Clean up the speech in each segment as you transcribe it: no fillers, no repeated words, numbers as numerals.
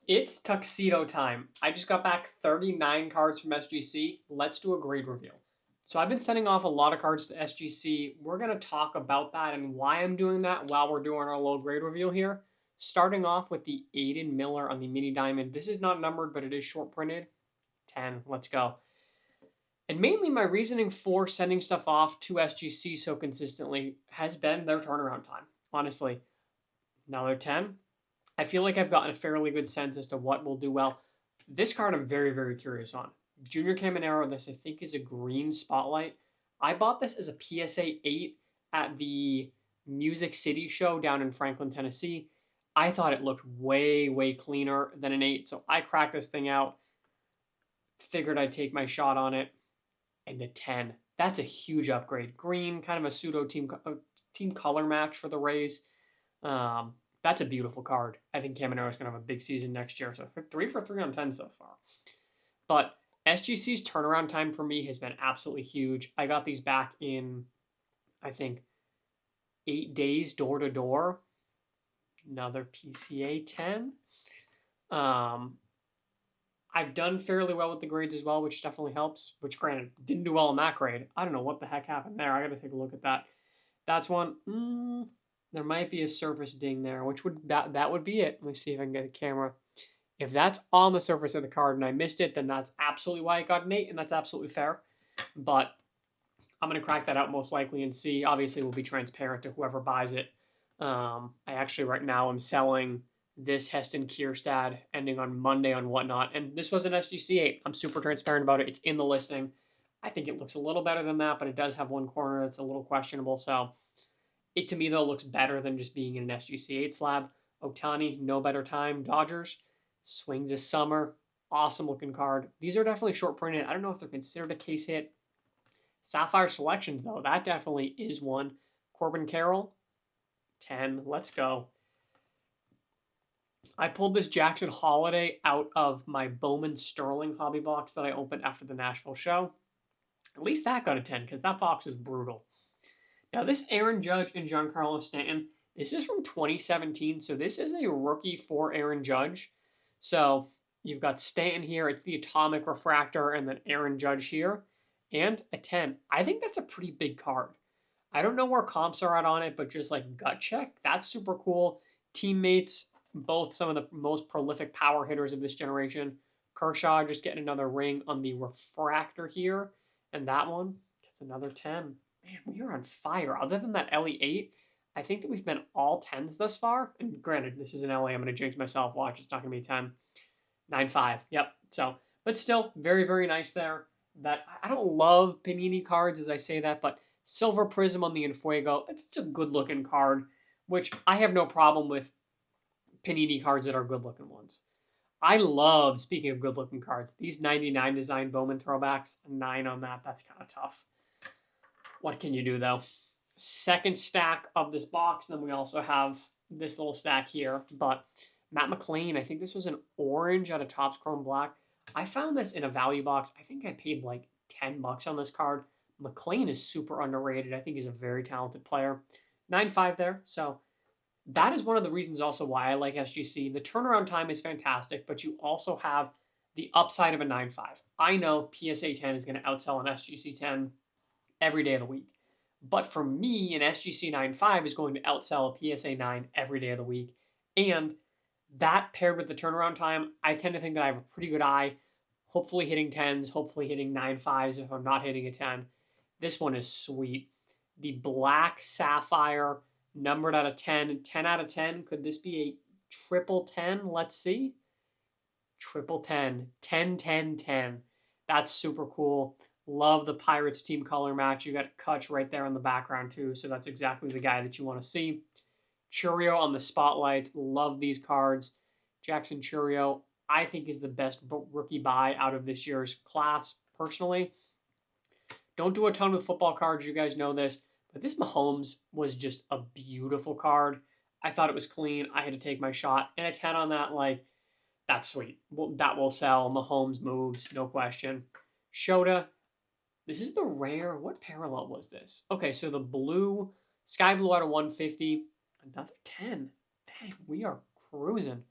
It's tuxedo time. I just got back 39 cards from SGC. Let's do a grade review. So I've been sending off a lot of cards to SGC. We're going to talk about that and why I'm doing that while we're doing our low grade review here. Starting off with the Aiden Miller on the mini diamond. This is not numbered, but it is short printed. 10. Let's go. And mainly my reasoning for sending stuff off to SGC so consistently has been their turnaround time. Honestly, now they're 10. I feel like I've gotten a fairly good sense as to what will do well. This card I'm very, very curious on. Junior Caminero, this I think is a green spotlight. I bought this as a PSA 8 at the Music City show down in Franklin, Tennessee. I thought it looked way, way cleaner than an 8, so I cracked this thing out. Figured I'd take my shot on it. And the 10. That's a huge upgrade. Green, kind of a pseudo team color match for the Rays. That's a beautiful card. I think Caminero is going to have a big season next year. So 3 for 3 on 10 so far. But SGC's turnaround time for me has been absolutely huge. I got these back in, I think, 8 days door to door. Another PCA 10. I've done fairly well with the grades as well, which definitely helps. Which, granted, didn't do well in that grade. I don't know what the heck happened there. I got to take a look at that. That's one. There might be a surface ding there, which would that would be it. Let me see if I can get a camera. If that's on the surface of the card and I missed it, then that's absolutely why it got an 8, and that's absolutely fair. But I'm going to crack that out most likely and see. Obviously, we'll be transparent to whoever buys it. I actually right now am selling this Heston Kierstad ending on Monday on Whatnot, and this was an SGC 8. I'm super transparent about it. It's in the listing. I think it looks a little better than that, but it does have one corner that's a little questionable, so it to me though looks better than just being in an SGC 8 slab. Otani, no better time. Dodgers, swings this summer. Awesome looking card. These are definitely short printed. I don't know if they're considered a case hit. Sapphire Selections though, that definitely is one. Corbin Carroll, 10. Let's go. I pulled this Jackson Holiday out of my Bowman Sterling hobby box that I opened after the Nashville show. At least that got a 10 because that box was brutal. Now this Aaron Judge and Giancarlo Stanton, this is from 2017, so this is a rookie for Aaron Judge. So you've got Stanton here, it's the Atomic Refractor, and then Aaron Judge here, and a 10. I think that's a pretty big card. I don't know where comps are at on it, but just like gut check, that's super cool. Teammates, both some of the most prolific power hitters of this generation. Kershaw just getting another ring on the refractor here, and that one gets another 10. Man, we are on fire. Other than that LE 8, I think that we've been all 10s thus far. And granted, this is an LA. I'm going to jinx myself. Watch, it's not going to be 10. 9-5. Yep. So, but still, very, very nice there. That I don't love Panini cards as I say that, but Silver Prism on the Enfuego, it's a good looking card, which I have no problem with Panini cards that are good looking ones. I love, speaking of good looking cards, these 99 design Bowman throwbacks. A 9 on that. That's kind of tough. What can you do though? Second stack of this box. Then we also have this little stack here. But Matt McLean, I think this was an orange out of Topps Chrome Black. I found this in a value box. I think I paid like $10 on this card. McLean is super underrated. I think he's a very talented player. 9.5 there. So that is one of the reasons also why I like SGC. The turnaround time is fantastic, but you also have the upside of a 9.5. I know PSA 10 is going to outsell an SGC 10 every day of the week. But for me, an SGC 9.5 is going to outsell a PSA 9 every day of the week. And that paired with the turnaround time, I tend to think that I have a pretty good eye. Hopefully hitting 10s, hopefully hitting 9.5s if I'm not hitting a 10. This one is sweet. The black sapphire, numbered out of 10. 10 out of 10. Could this be a triple 10? Let's see. Triple 10. 10, 10, 10. That's super cool. Love the Pirates team color match. You got Kutch right there in the background too, so that's exactly the guy that you want to see. Churio on the spotlights. Love these cards. Jackson Churio, I think, is the best rookie buy out of this year's class, personally. Don't do a ton with football cards. You guys know this. But this Mahomes was just a beautiful card. I thought it was clean. I had to take my shot. And a 10 on that, like, that's sweet. Well, that will sell. Mahomes moves, no question. Shota, this is the rare. What parallel was this? Okay, so the blue, sky blue out of 150. Another 10. Dang, we are cruising.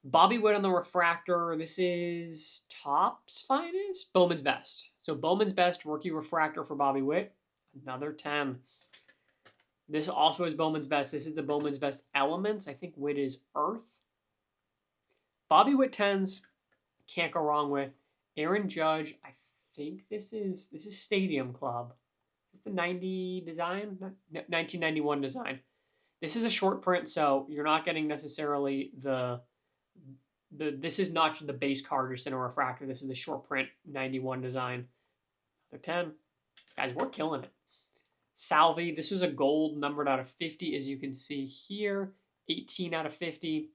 Bobby Witt on the refractor. This is Topps Finest. Bowman's Best. So Bowman's Best rookie refractor for Bobby Witt. Another 10. This also is Bowman's Best. This is the Bowman's Best Elements. I think Witt is Earth. Bobby Witt 10s. Can't go wrong with. Aaron Judge. I think this is Stadium Club. Is this the 90 design? 1991 design. This is a short print, so you're not getting necessarily this is not the base card just in a refractor. This is the short print 91 design. They're 10. Guys, we're killing it. Salvi, this was a gold numbered out of 50, as you can see here. 18 out of 50.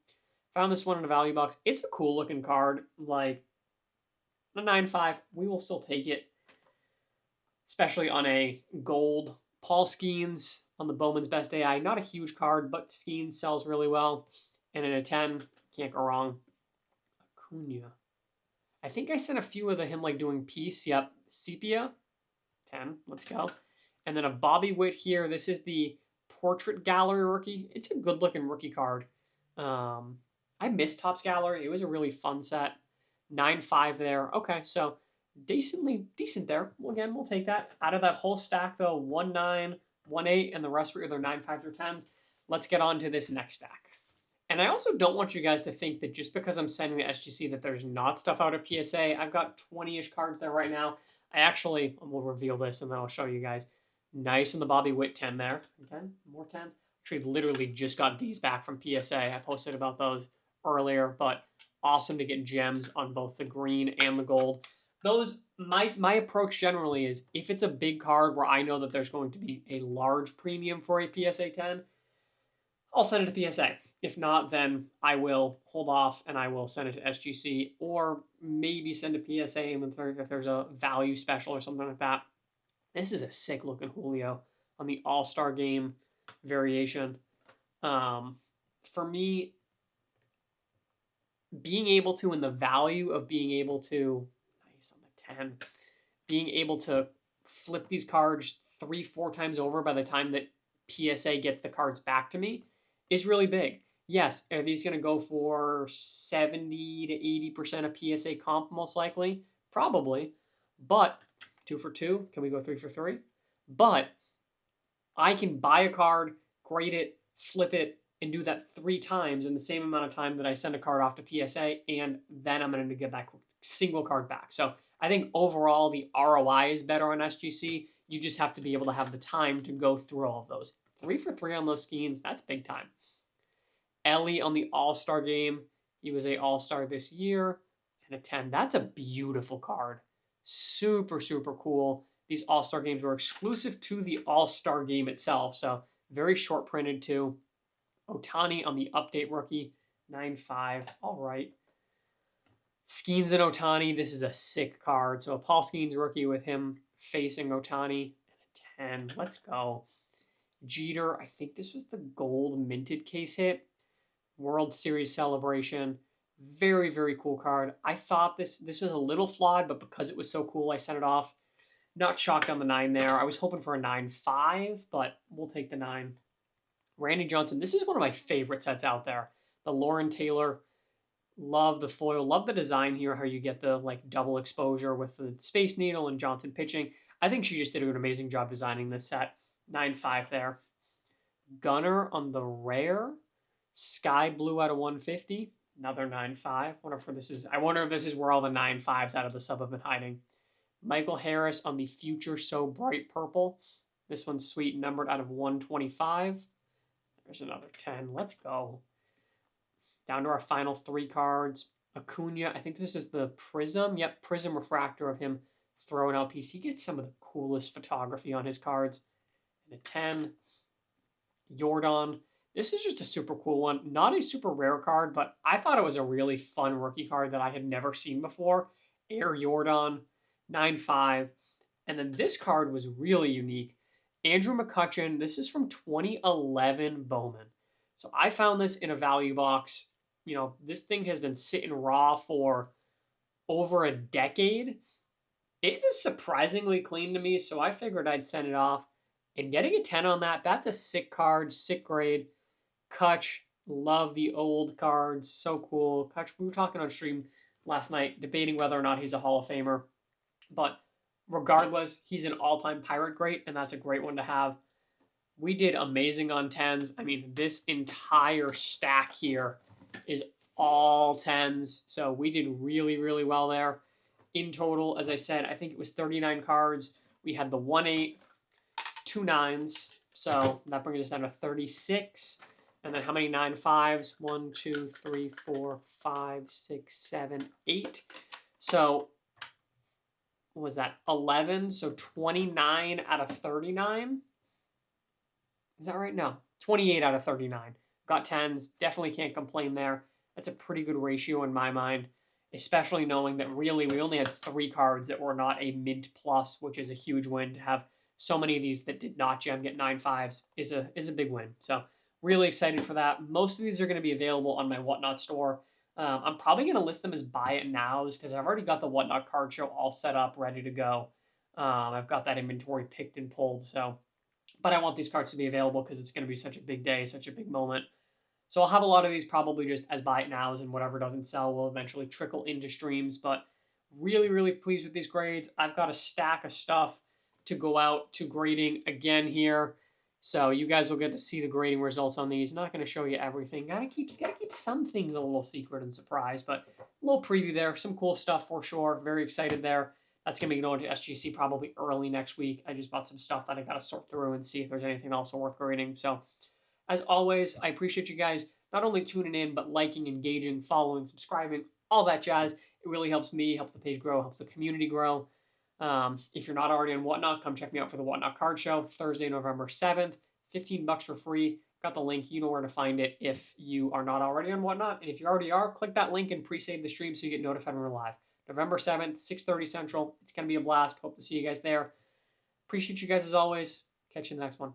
Found this one in a value box. It's a cool looking card. Like a 9.5, we will still take it. Especially on a gold. Paul Skeens on the Bowman's Best AI. Not a huge card, but Skeens sells really well. And in a 10, can't go wrong. Acuna. I think I sent a few of him like doing peace. Yep. Sepia. 10. Let's go. And then a Bobby Witt here. This is the Portrait Gallery rookie. It's a good looking rookie card. I missed Topps Gallery. It was a really fun set. 9.5 there. Okay, so decent there. Well, again, we'll take that. Out of that whole stack, though, 1.9, 1.8, and the rest were either 9.5 or 10s. Let's get on to this next stack. And I also don't want you guys to think that just because I'm sending the SGC that there's not stuff out of PSA. I've got 20-ish cards there right now. I actually will reveal this and then I'll show you guys. Nice in the Bobby Witt 10 there. Okay, more 10s. Actually, literally just got these back from PSA. I posted about those earlier, but awesome to get gems on both the green and the gold. Those, my approach generally is if it's a big card where I know that there's going to be a large premium for a PSA 10, I'll send it to PSA. If not, then I will hold off and I will send it to SGC or maybe send to PSA if there's a value special or something like that. This is a sick looking Julio on the All-Star Game variation. For me, being able to, and the value of being able to, nice on the 10, being able to flip these cards 3-4 times over by the time that PSA gets the cards back to me is really big. Yes, are these going to go for 70 to 80% of PSA comp most likely? Probably. But 2 for 2. Can we go 3 for 3? But I can buy a card, grade it, flip it, and do that 3 times in the same amount of time that I send a card off to PSA, and then I'm going to get that single card back. So I think overall the ROI is better on SGC. You just have to be able to have the time to go through all of those. 3 for 3 on those Skeens, that's big time. Ellie on the All-Star Game. He was a All-Star this year. And a 10. That's a beautiful card. Super, super cool. These All-Star Games were exclusive to the All-Star Game itself. So very short printed too. Ohtani on the Update rookie. 9.5. All right. Skeens and Ohtani. This is a sick card. So a Paul Skeens rookie with him facing Ohtani. And a 10. Let's go. Jeter. I think this was the gold minted case hit. World Series celebration. Very, very cool card. I thought this was a little flawed, but because it was so cool, I sent it off. Not shocked on the 9 there. I was hoping for a 9.5, but we'll take the 9. Randy Johnson. This is one of my favorite sets out there. The Lauren Taylor. Love the foil. Love the design here, how you get the like double exposure with the Space Needle and Johnson pitching. I think she just did an amazing job designing this set. 9.5 there. Gunner on the rare. Sky Blue out of 150. Another 9.5. I wonder if this is where all the 9.5s out of the sub have been hiding. Michael Harris on the Future So Bright Purple. This one's sweet, numbered out of 125. There's another 10. Let's go. Down to our final 3 cards. Acuna. I think this is the Prism. Yep, Prism refractor of him throwing out piece. He gets some of the coolest photography on his cards. And a 10. Jordan. This is just a super cool one. Not a super rare card, but I thought it was a really fun rookie card that I had never seen before. Air Jordan, 9.5. And then this card was really unique. Andrew McCutchen. This is from 2011 Bowman. So I found this in a value box. You know, this thing has been sitting raw for over a decade. It is surprisingly clean to me, so I figured I'd send it off. And getting a 10 on that, that's a sick card, sick grade. Kutch, Love the old cards. So cool. Gosh, we were talking on stream last night, debating whether or not he's a Hall of Famer. But regardless, he's an all-time Pirate great, and that's a great one to have. We did amazing on 10s. I mean, this entire stack here is all 10s. So we did really, really well there. In total, as I said, I think it was 39 cards. We had the 1-8, 2 9s. So that brings us down to 36. And then how many 9-5s? 1, 2, 3, 4, 5, 6, 7, 8. So what was that? 11. So 29 out of 39. Is that right? No. 28 out of 39. Got 10s. Definitely can't complain there. That's a pretty good ratio in my mind, especially knowing that really we only had 3 cards that were not a mint plus, which is a huge win. To have so many of these that did not gem get 9-5s is a big win. So really excited for that. Most of these are going to be available on my Whatnot store. I'm probably going to list them as buy it nows because I've already got the Whatnot card show all set up, ready to go. I've got that inventory picked and pulled. So, but I want these cards to be available because it's going to be such a big day, such a big moment. So I'll have a lot of these probably just as buy it nows, and whatever doesn't sell will eventually trickle into streams. But really, really pleased with these grades. I've got a stack of stuff to go out to grading again here. So you guys will get to see the grading results on these. Not going to show you everything. Gotta keep some things a little secret and surprise, but a little preview there. Some cool stuff for sure. Very excited there. That's going to be going to SGC probably early next week. I just bought some stuff that I got to sort through and see if there's anything else worth grading. So as always, I appreciate you guys not only tuning in, but liking, engaging, following, subscribing, all that jazz. It really helps me, helps the page grow, helps the community grow. If you're not already on Whatnot, come check me out for the Whatnot card show, Thursday, November 7th. $15 for free. Got the link. You know where to find it if you are not already on Whatnot. And if you already are, click that link and pre-save the stream so you get notified when we're live. November 7th, 6:30 Central. It's going to be a blast. Hope to see you guys there. Appreciate you guys as always. Catch you in the next one.